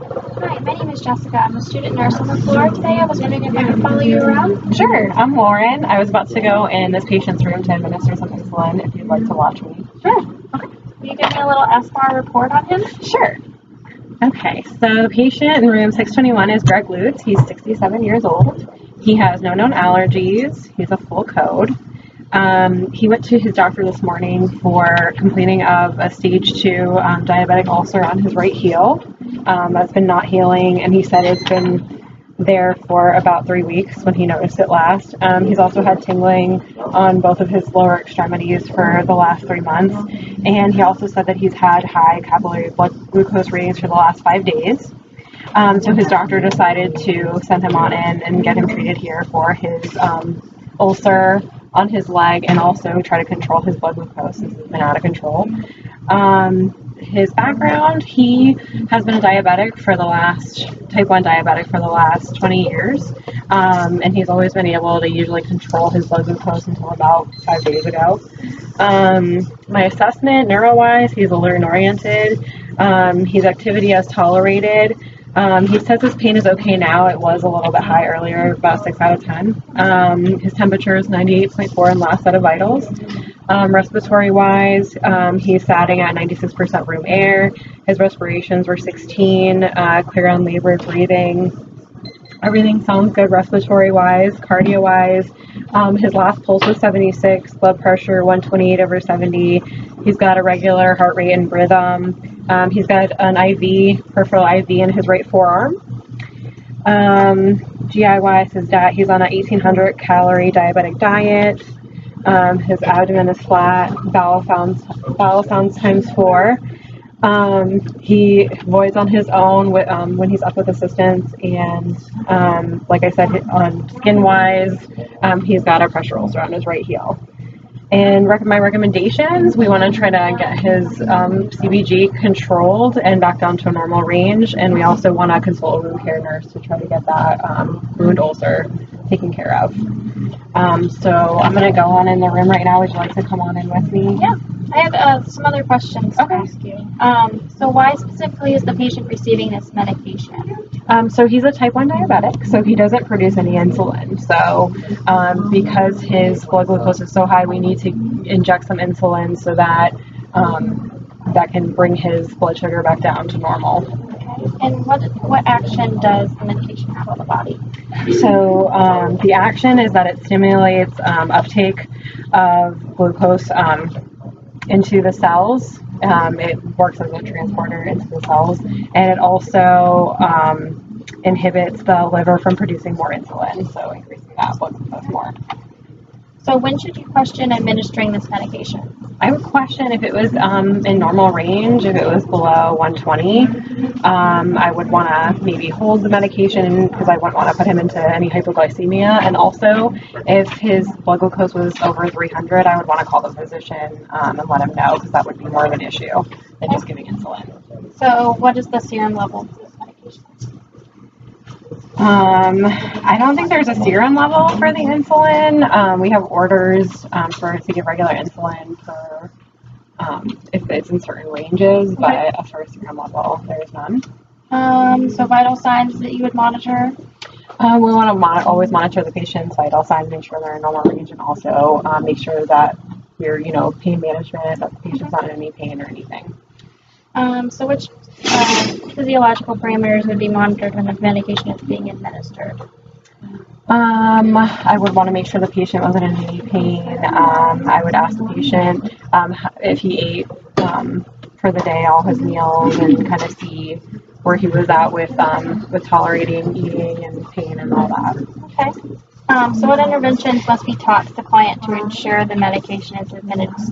Hi, my name is Jessica. I'm a student nurse on the floor today. I was wondering if I could follow you around. Sure, I'm Lauren. I was about to go in this patient's room to administer some insulin if you'd like to watch me. Sure. Okay. Will you give me a little SBAR report on him? Sure. Okay, so the patient in room 621 is Greg Lutz. He's 67 years old. He has no known allergies. He's a full code. He went to his doctor this morning for complaining of a stage 2 diabetic ulcer on his right heel. That's been not healing, and he said it's been there for about 3 weeks when he noticed it last. He's also had tingling on both of his lower extremities for the last 3 months, and he also said that he's had high capillary blood glucose readings for the last 5 days. So his doctor decided to send him on in and get him treated here for his ulcer on his leg, and also try to control his blood glucose since it's been out of control. His background, he has been a type 1 diabetic for the last 20 years, and he's always been able to usually control his blood glucose until about 5 days ago. My assessment, neuro-wise, he's alert and oriented. His activity as tolerated. He says his pain is okay now. It was a little bit high earlier, about 6 out of 10. His temperature is 98.4 in last set of vitals. Respiratory-wise, he's sitting at 96% room air. His respirations were 16, clear on labored breathing. Everything sounds good respiratory-wise, cardio-wise. His last pulse was 76, blood pressure 128/70. He's got a regular heart rate and rhythm. He's got an IV, peripheral IV in his right forearm. GI-wise, he's on an 1,800 calorie diabetic diet. His abdomen is flat, bowel sounds times 4. He voids on his own when he's up with assistance, and like I said, on skin-wise, he's got a pressure ulcer on his right heel. And my recommendations, we want to try to get his CBG controlled and back down to a normal range, and we also want to consult a wound care nurse to try to get that wound ulcer taken care of. So I'm going to go on in the room right now. Would you like to come on in with me? Yeah. I have some other questions to ask you. So why specifically is the patient receiving this medication? So he's a type 1 diabetic, so he doesn't produce any insulin. So because his blood glucose is so high, we need to inject some insulin so that that can bring his blood sugar back down to normal. Okay. And what action does the medication have on the body? So the action is that it stimulates uptake of glucose into the cells. It works as a transporter into the cells, and it also inhibits the liver from producing more insulin, so increasing that blood glucose more. So when should you question administering this medication? I would question if it was in normal range. If it was below 120, I would want to maybe hold the medication because I wouldn't want to put him into any hypoglycemia. And also, if his blood glucose was over 300, I would want to call the physician and let him know, because that would be more of an issue than just giving insulin. So what is the serum level for this medication? I don't think there's a serum level for the insulin. We have orders to give regular insulin for if it's in certain ranges, but as far as serum level, there's none. So vital signs that you would monitor? We want to always monitor the patient's vital signs, make sure they're in normal range, and also make sure that we're, pain management, that the patient's not in any pain or anything. So which physiological parameters would be monitored when the medication is being administered? I would want to make sure the patient wasn't in any pain. I would ask the patient if he ate for the day all his meals, and kind of see where he was at with tolerating eating and pain and all that. Okay. So what interventions must be taught to the client to ensure the medication is administered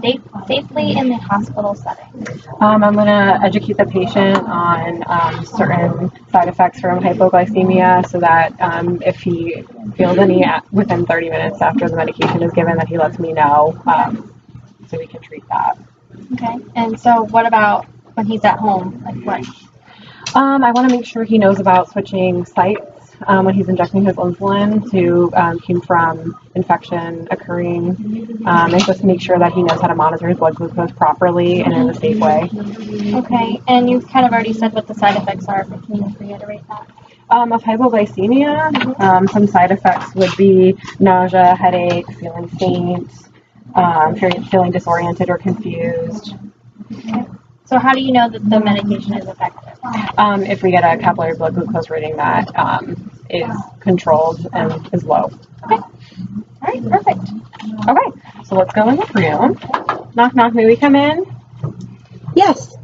safely in the hospital setting? I'm going to educate the patient on certain side effects from hypoglycemia, so that if he feels any within 30 minutes after the medication is given, that he lets me know, so we can treat that. Okay. And so what about when he's at home? Like what? I want to make sure he knows about switching sites when he's injecting his insulin to keep from infection occurring, and just make sure that he knows how to monitor his blood glucose properly and in a safe way. Okay, and you've kind of already said what the side effects are, but can you reiterate that? Of hypoglycemia, some side effects would be nausea, headache, feeling faint, feeling disoriented or confused. Okay. So how do you know that the medication is effective? If we get a capillary blood glucose reading that is controlled and is low. Okay. All right, perfect. Okay, so let's go in the room. Knock, knock, may we come in? Yes.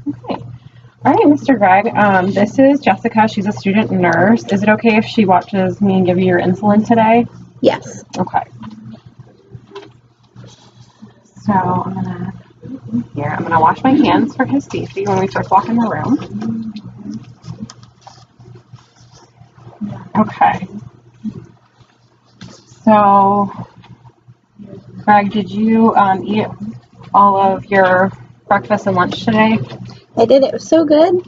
Okay. All right, Mr. Greg, this is Jessica. She's a student nurse. Is it okay if she watches me and give you your insulin today? Yes. Okay. So I'm gonna wash my hands for his safety when we first walk in the room. Okay. So, Greg, did you eat all of your breakfast and lunch today? I did. It was so good.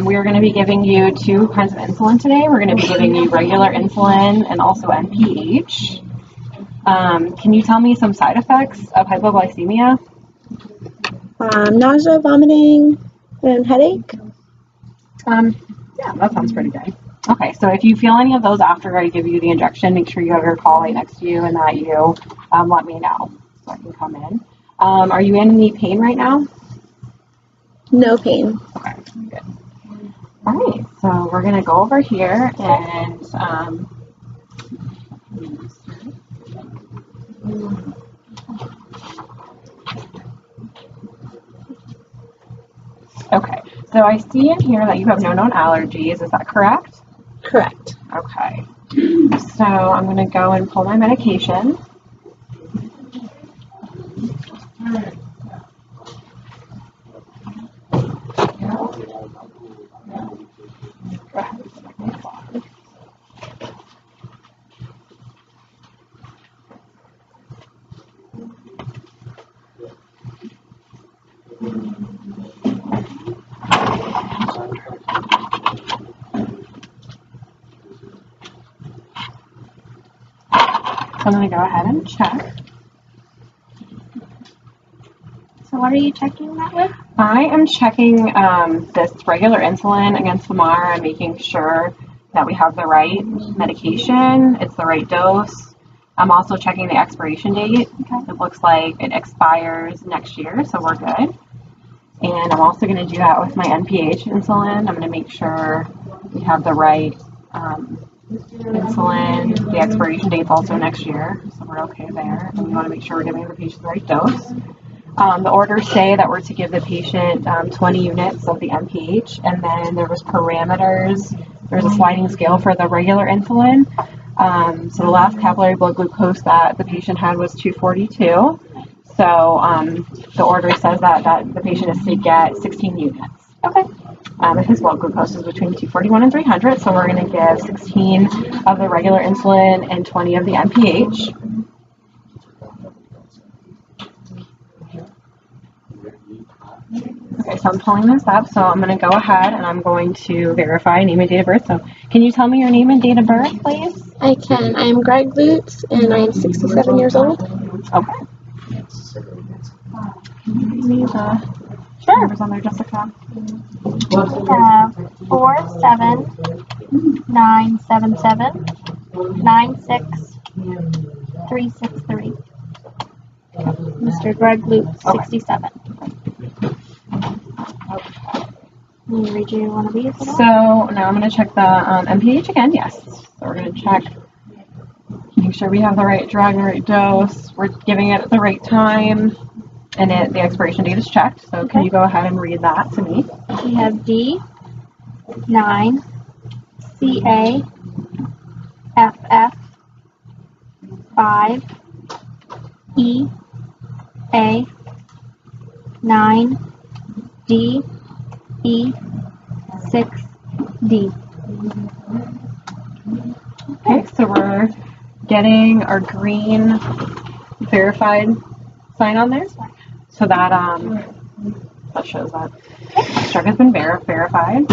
We are going to be giving you two kinds of insulin today. We're going to be giving you regular insulin and also NPH. Can you tell me some side effects of hypoglycemia? Nausea, vomiting, and headache. Yeah, that sounds pretty good. Okay, so if you feel any of those after I give you the injection, make sure you have your call right next to you and that you let me know so I can come in. Are you in any pain right now? No pain. Okay, good. All right, so we're going to go over here and okay, so I see in here that you have no known allergies. Is that correct? Correct. Okay, so I'm going to go and pull my medication. So I'm going to go ahead and check. So what are you checking that with? I am checking this regular insulin against the MAR and making sure that we have the right medication, it's the right dose. I'm also checking the expiration date. It looks like it expires next year, so we're good. And I'm also going to do that with my NPH insulin. I'm going to make sure we have the right insulin. The expiration date's also next year, so we're okay there. And we want to make sure we're giving the patient the right dose. The orders say that we're to give the patient 20 units of the NPH, and then there was parameters. There's a sliding scale for the regular insulin. So the last capillary blood glucose that the patient had was 242. So the order says that the patient is to get 16 units. Okay. If his blood glucose is between 241 and 300, so we're going to give 16 of the regular insulin and 20 of the NPH. Okay, so I'm pulling this up, so I'm going to go ahead and I'm going to verify name and date of birth. So can you tell me your name and date of birth, please? I can. I am Greg Lutz, and I am 67 years old. Okay. Can you read me the numbers on there, Jessica? 47977 96363. Mr. Greg Lutz, 67. Can you read you one of these? So now I'm going to check the NPH again. Yes. So we're going to check, make sure we have the right drug, the right dose. We're giving it at the right time, and the expiration date is checked. So can you go ahead and read that to me? We have D9 CA FF 5 EA 9 D E 6D. Okay, so we're getting our green verified sign on there. So that shows that drug has been verified.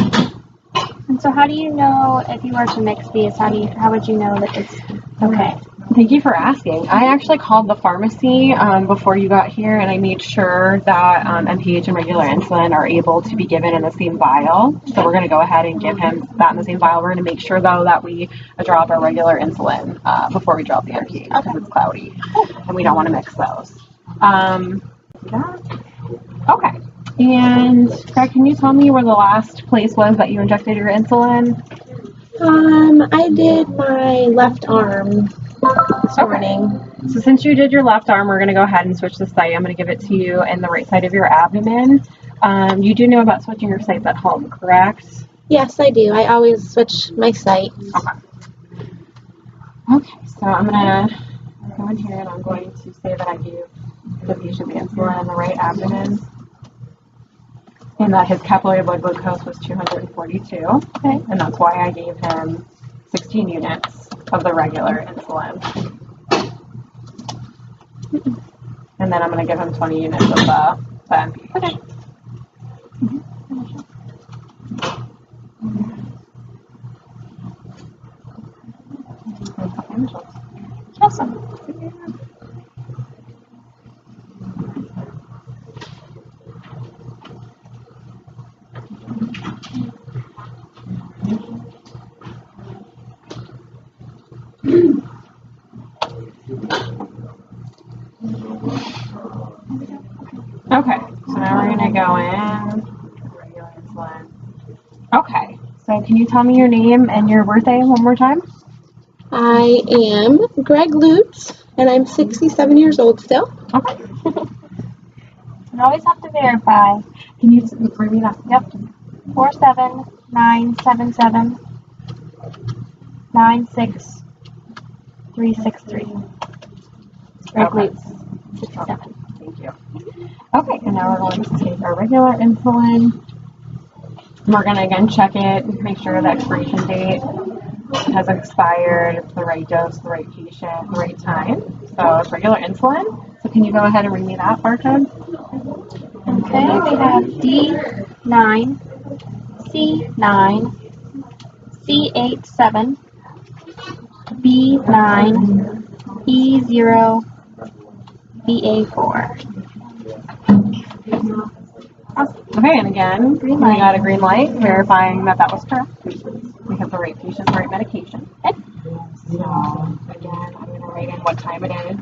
And so how do you know if you were to mix these? How would you know that it's okay? Thank you for asking. I actually called the pharmacy before you got here, and I made sure that MPH and regular insulin are able to be given in the same vial. So we're going to go ahead and give him that in the same vial. We're going to make sure, though, that we drop our regular insulin before we drop the MPH because it's cloudy, and we don't want to mix those. Okay. And Greg, can you tell me where the last place was that you injected your insulin? I did my left arm this morning. So since you did your left arm, we're going to go ahead and switch the site. I'm going to give it to you in the right side of your abdomen. You do know about switching your sites at home, correct? Yes, I do. I always switch my sites. Okay, so I'm going to go in here and I'm going to say that I gave the patient the insulin in the right abdomen and that his capillary blood glucose was 242. Okay, and that's why I gave him 16 units of the regular insulin. And then I'm going to give him 20 units of the MPH. Okay. Awesome. Okay, so now we're going to go in regular insulin. Okay, so can you tell me your name and your birthday one more time? I am Greg Lutz, and I'm 67 years old still. Okay. You always have to verify. Can you bring me that? Yep. 47977 96363. Greg Lutz, 67. Thank you. Okay, and now we're going to take our regular insulin. We're going to again check it, make sure the expiration date hasn't expired, it's the right dose, the right patient, the right time. So it's regular insulin. So can you go ahead and read me that barcode? Okay, we have D9, C9, C87, B9, E0, BA4. Awesome. Okay, and again, we got a green light verifying that that was correct. We have the right patient, the right medication. Okay. So again, I'm going to write in what time it is.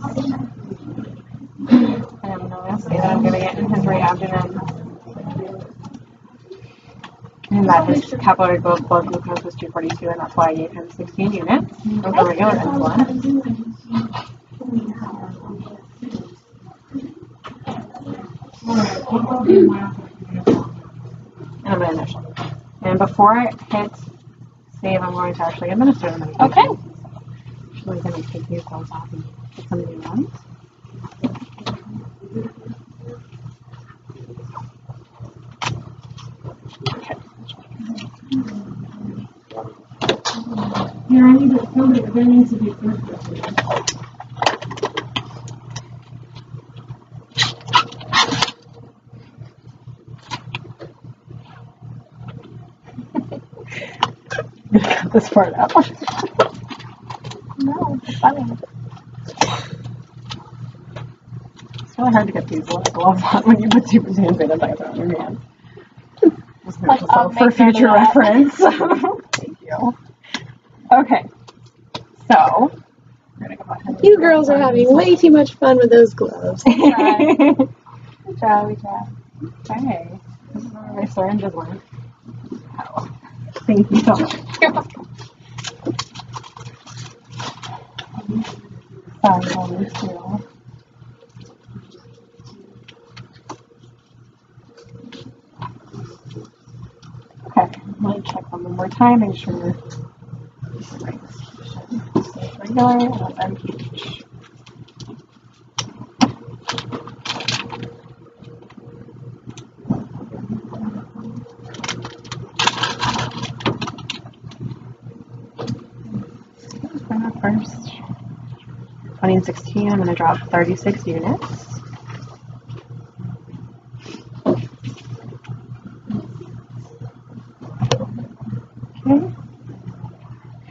And I'm going to say that I'm going to get in his right abdomen. And that his capillary blood glucose was 242, and that's why I gave him 16 units of the regular insulin. And I'm going to initial. And before I hit save, I'm going to actually administer the medication. Okay. I'm actually going to take these gloves off and put some new ones. Okay. Here, I need to fill it. There needs to be first. Cut this part out. No, it's funny. It's really hard to get these gloves on when you put 2% sanitizer on your hands. Just Like, I'll for make future note of that. reference. Thank you. Okay, so we're gonna go ahead. You girls are having way too much fun with those gloves. We try. We try. Okay, this is where my syringes went. Oh, thank you so much. Sorry, only two. Okay, I'm going to check them one more time, make sure it's the right station. So it's regular and it's MPH. First, 2016, I'm going to drop 36 units. Okay.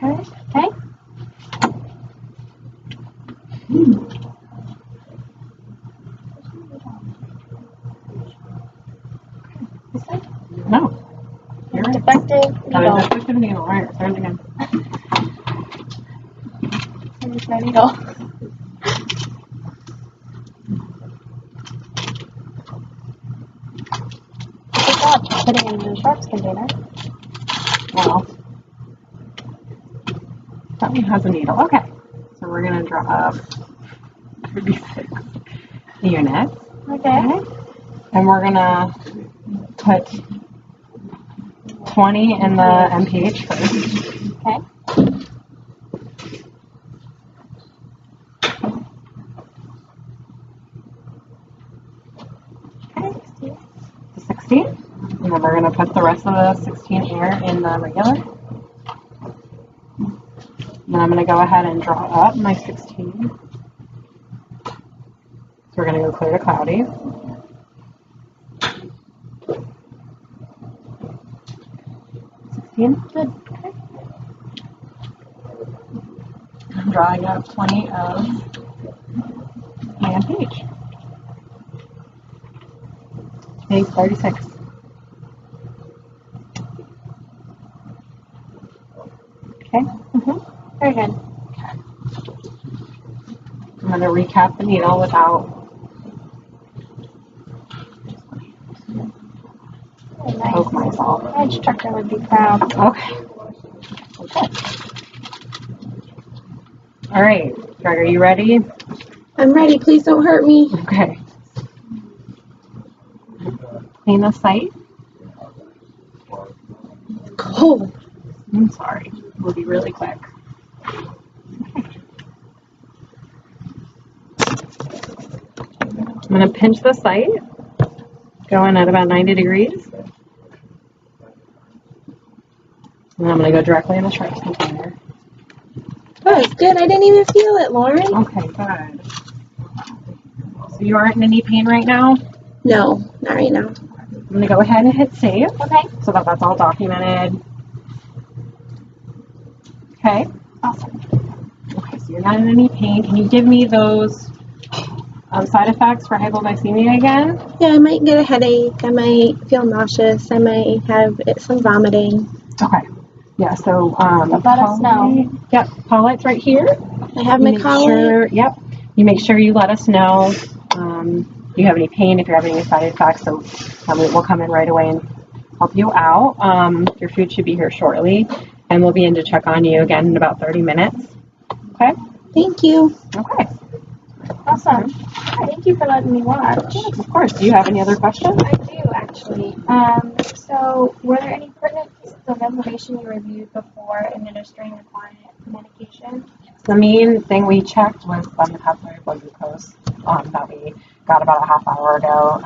Okay. This side? No. You're right. Defective needle. Defective needle. All right, start again. Here's my needle. Good job putting it in the sharps container. Well, that one has a needle. Okay. So we're going to draw 36 units. Okay. And we're going to put 20 in the MPH first. Okay. Okay. 16. And then we're going to put the rest of the 16 here in the regular. And then I'm going to go ahead and draw up my 16. So we're going to go clear to cloudy. Good. Okay. I'm drawing up 20 of my MPH. Today's 36. Okay. Very good. I'm going to recap the needle without. Very nice. Poke myself. My instructor would be proud. Okay. All right, Greg, are you ready? I'm ready. Please don't hurt me. Okay. Clean the site. Cold. I'm sorry. We'll be really quick. I'm going to pinch the site, going at about 90 degrees. And I'm going to go directly in the sharps container. That was good. I didn't even feel it, Lauren. Okay, good. So you aren't in any pain right now? No, not right now. I'm going to go ahead and hit save. Okay. So that's all documented. Okay. Awesome. Okay, so you're not in any pain. Can you give me those side effects for hypoglycemia again? Yeah, I might get a headache. I might feel nauseous. I might have some vomiting. Okay. Yeah, so Let us know. Yep, Paulette's right here. I have my collar. Yep. You make sure you let us know if you have any pain, if you're having any side effects, so we'll come in right away and help you out. Your food should be here shortly, and we'll be in to check on you again in about 30 minutes. Okay? Thank you. Okay. Awesome. Thank you for letting me watch. Yes, of course. Do you have any other questions? I do, actually. So, were there any pertinent pieces of information you reviewed before administering the client medication? The main thing we checked was the capillary blood glucose that we got about a half hour ago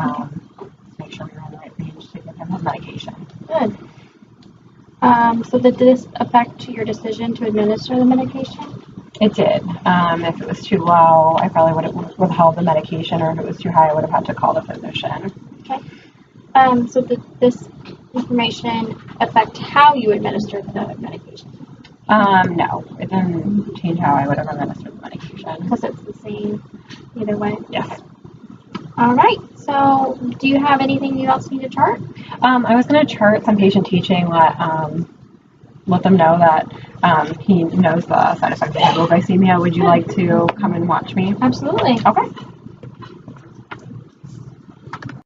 to make sure we were in the right range to give him his medication. Good. So did this affect your decision to administer the medication? It did. If it was too low, I probably would have withheld the medication, or if it was too high, I would have had to call the physician. Okay. So did this information affect how you administered the medication? No, it didn't change how I would have administered the medication. Because it's the same either way? Yes. All right. So do you have anything you else need to chart? I was going to chart some patient teaching, let them know that he knows the side effects of hypoglycemia. Would you like to come and watch me? Absolutely. Okay.